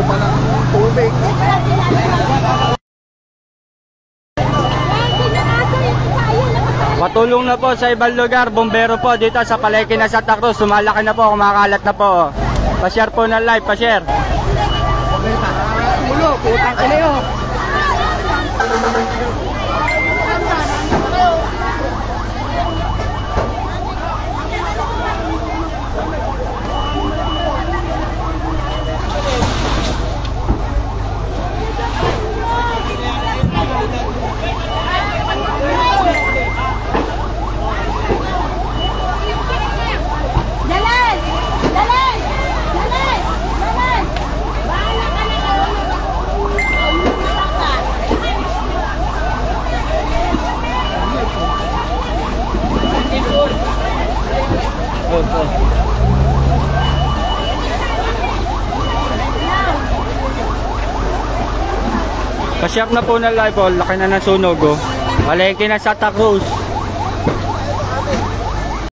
ko pa ng tubig. Patulong na po sa ibang lugar, bombero po dito sa palengke na Santa Cruz. Sumalaki na po, kumakalat na po. Pa-share po ng live, pa-share. Mulo, putang ina yun. Pa-share na po ng live, oh. Laki na ng sunog, oh. Palengke na Santa Cruz.